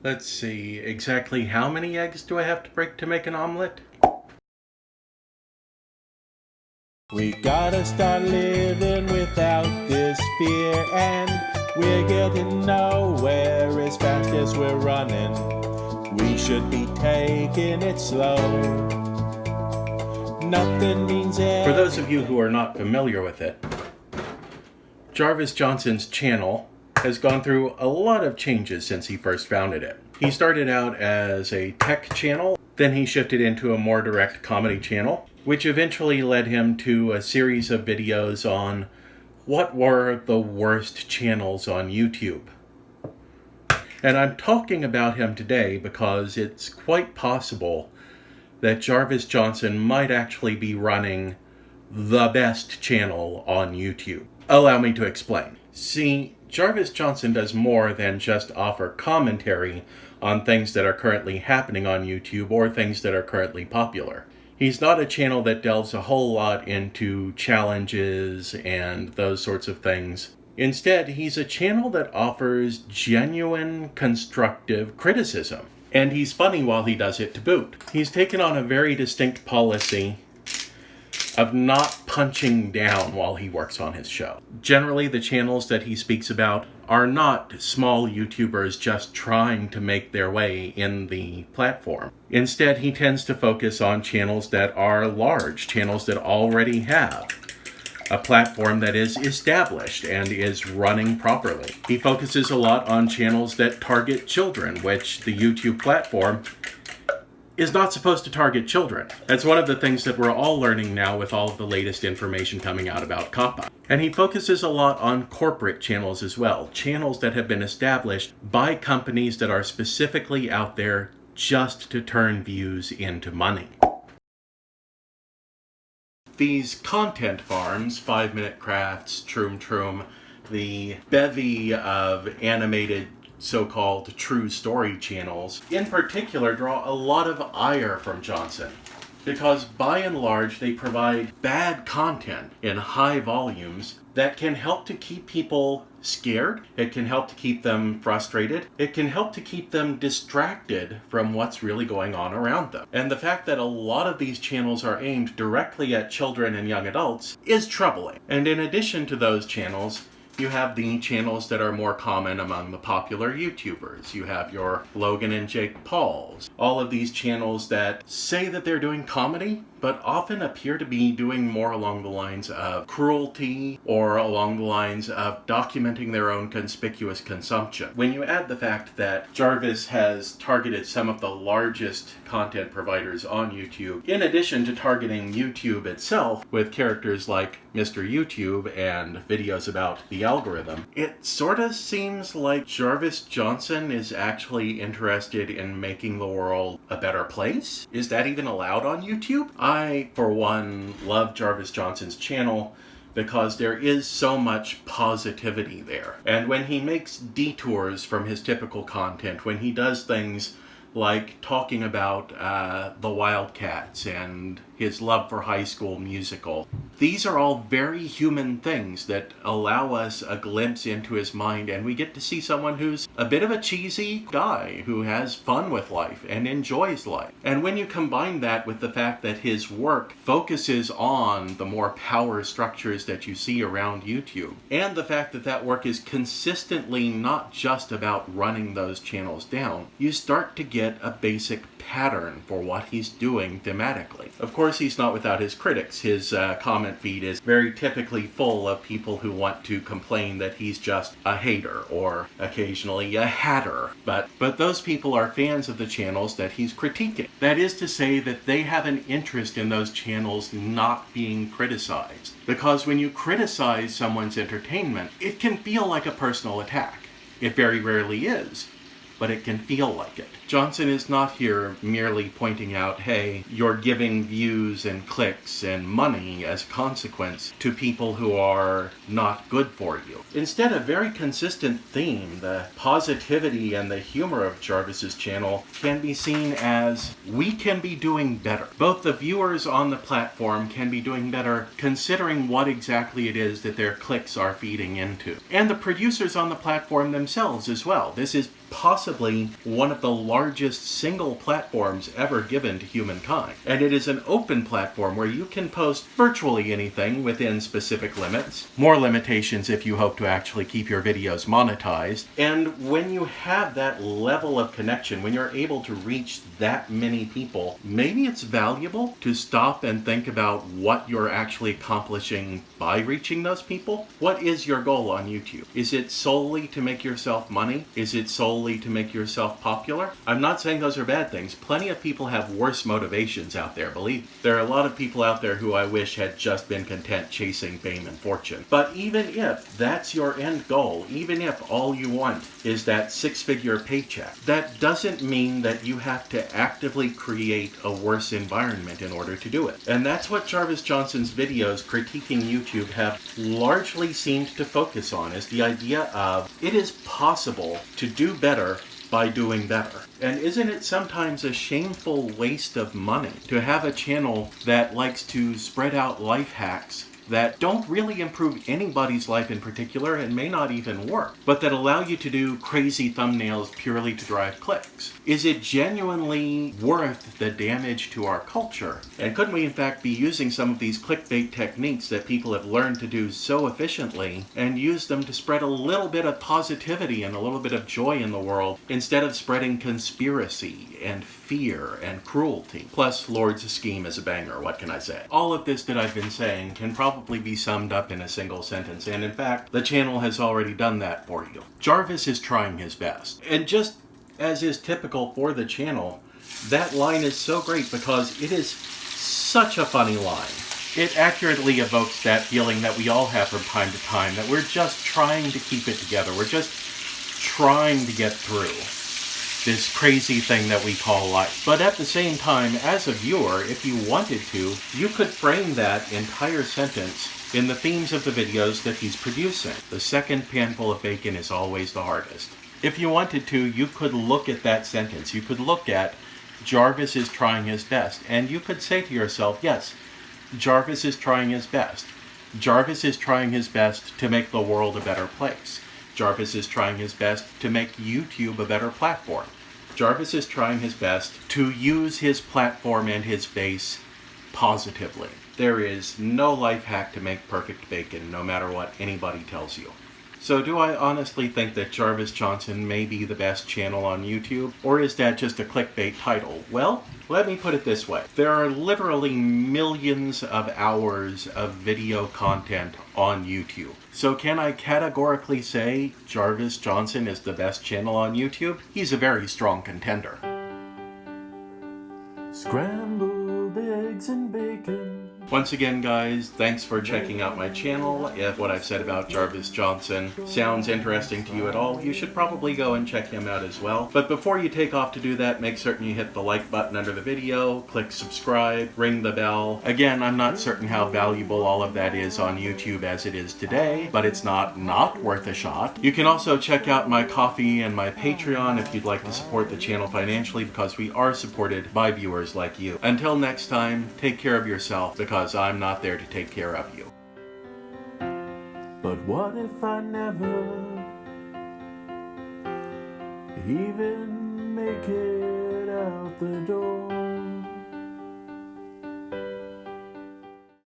Let's see, exactly how many eggs do I have to break to make an omelet? We gotta start living without this fear, and we're getting nowhere as fast as we're running. We should be taking it slow. Nothing means it. For those of you who are not familiar with it, Jarvis Johnson's channel has gone through a lot of changes since he first founded it. He started out as a tech channel, then he shifted into a more direct comedy channel, which eventually led him to a series of videos on what were the worst channels on YouTube. And I'm talking about him today because it's quite possible that Jarvis Johnson might actually be running the best channel on YouTube. Allow me to explain. See, Jarvis Johnson does more than just offer commentary on things that are currently happening on YouTube or things that are currently popular. He's not a channel that delves a whole lot into challenges and those sorts of things. Instead, he's a channel that offers genuine, constructive criticism. And he's funny while he does it to boot. He's taken on a very distinct policy of not punching down while he works on his show. Generally, the channels that he speaks about are not small YouTubers just trying to make their way in the platform. Instead, he tends to focus on channels that are large, channels that already have a platform that is established and is running properly. He focuses a lot on channels that target children, which the YouTube platform is not supposed to target children. That's one of the things that we're all learning now with all of the latest information coming out about COPPA. And he focuses a lot on corporate channels as well, channels that have been established by companies that are specifically out there just to turn views into money. These content farms, 5 Minute Crafts, Troom Troom, the bevy of animated so-called true story channels, in particular draw a lot of ire from Johnson, because by and large they provide bad content in high volumes that can help to keep people scared, it can help to keep them frustrated, it can help to keep them distracted from what's really going on around them. And the fact that a lot of these channels are aimed directly at children and young adults is troubling. And in addition to those channels, you have the channels that are more common among the popular YouTubers. You have your Logan and Jake Pauls. All of these channels that say that they're doing comedy, but often appear to be doing more along the lines of cruelty or along the lines of documenting their own conspicuous consumption. When you add the fact that Jarvis has targeted some of the largest content providers on YouTube, in addition to targeting YouTube itself with characters like Mr. YouTube and videos about the algorithm, it sort of seems like Jarvis Johnson is actually interested in making the world a better place. Is that even allowed on YouTube? I, for one, love Jarvis Johnson's channel because there is so much positivity there. And when he makes detours from his typical content, when he does things like talking about the Wildcats and his love for High School Musical, these are all very human things that allow us a glimpse into his mind, and we get to see someone who's a bit of a cheesy guy who has fun with life and enjoys life. And when you combine that with the fact that his work focuses on the more power structures that you see around YouTube, and the fact that that work is consistently not just about running those channels down, you start to get a basic pattern for what he's doing thematically. Of course, he's not without his critics. His comment feed is very typically full of people who want to complain that he's just a hater or occasionally a hatter. But those people are fans of the channels that he's critiquing. That is to say that they have an interest in those channels not being criticized. Because when you criticize someone's entertainment, it can feel like a personal attack. It very rarely is, but it can feel like it. Johnson is not here merely pointing out, hey, you're giving views and clicks and money as a consequence to people who are not good for you. Instead, a very consistent theme, the positivity and the humor of Jarvis's channel, can be seen as we can be doing better. Both the viewers on the platform can be doing better considering what exactly it is that their clicks are feeding into. And the producers on the platform themselves as well. This is possibly one of the largest single platforms ever given to humankind. And it is an open platform where you can post virtually anything within specific limits. More limitations if you hope to actually keep your videos monetized. And when you have that level of connection, when you're able to reach that many people, maybe it's valuable to stop and think about what you're actually accomplishing by reaching those people. What is your goal on YouTube? Is it solely to make yourself money? Is it solely to make yourself popular? I'm not saying those are bad things. Plenty of people have worse motivations out there, believe me. There are a lot of people out there who I wish had just been content chasing fame and fortune. But even if that's your end goal, even if all you want is that six-figure paycheck, that doesn't mean that you have to actively create a worse environment in order to do it. And that's what Jarvis Johnson's videos critiquing YouTube have largely seemed to focus on, is the idea of it is possible to do better by doing better. And isn't it sometimes a shameful waste of money to have a channel that likes to spread out life hacks that don't really improve anybody's life in particular and may not even work, but that allow you to do crazy thumbnails purely to drive clicks? Is it genuinely worth the damage to our culture? And couldn't we in fact be using some of these clickbait techniques that people have learned to do so efficiently and use them to spread a little bit of positivity and a little bit of joy in the world instead of spreading conspiracy and fear and cruelty? Plus, Lord's scheme is a banger, what can I say? All of this that I've been saying can probably be summed up in a single sentence, and in fact, the channel has already done that for you. Jarvis is trying his best. And just as is typical for the channel, that line is so great because it is such a funny line. It accurately evokes that feeling that we all have from time to time, that we're just trying to keep it together. We're just trying to get through this crazy thing that we call life. But at the same time, as a viewer, if you wanted to, you could frame that entire sentence in the themes of the videos that he's producing. The second panful of bacon is always the hardest. If you wanted to, you could look at that sentence. You could look at Jarvis is trying his best, and you could say to yourself, yes, Jarvis is trying his best. Jarvis is trying his best to make the world a better place. Jarvis is trying his best to make YouTube a better platform. Jarvis is trying his best to use his platform and his base positively. There is no life hack to make perfect bacon, no matter what anybody tells you. So do I honestly think that Jarvis Johnson may be the best channel on YouTube? Or is that just a clickbait title? Well, let me put it this way. There are literally millions of hours of video content on YouTube. So can I categorically say Jarvis Johnson is the best channel on YouTube? He's a very strong contender. Scrambled eggs and bacon. Once again, guys, thanks for checking out my channel. If what I've said about Jarvis Johnson sounds interesting to you at all, you should probably go and check him out as well. But before you take off to do that, make certain you hit the like button under the video, click subscribe, ring the bell. Again, I'm not certain how valuable all of that is on YouTube as it is today, but it's not worth a shot. You can also check out my Ko-fi and my Patreon if you'd like to support the channel financially, because we are supported by viewers like you. Until next time, take care of yourself, because I'm not there to take care of you. But what if I never even make it out the door?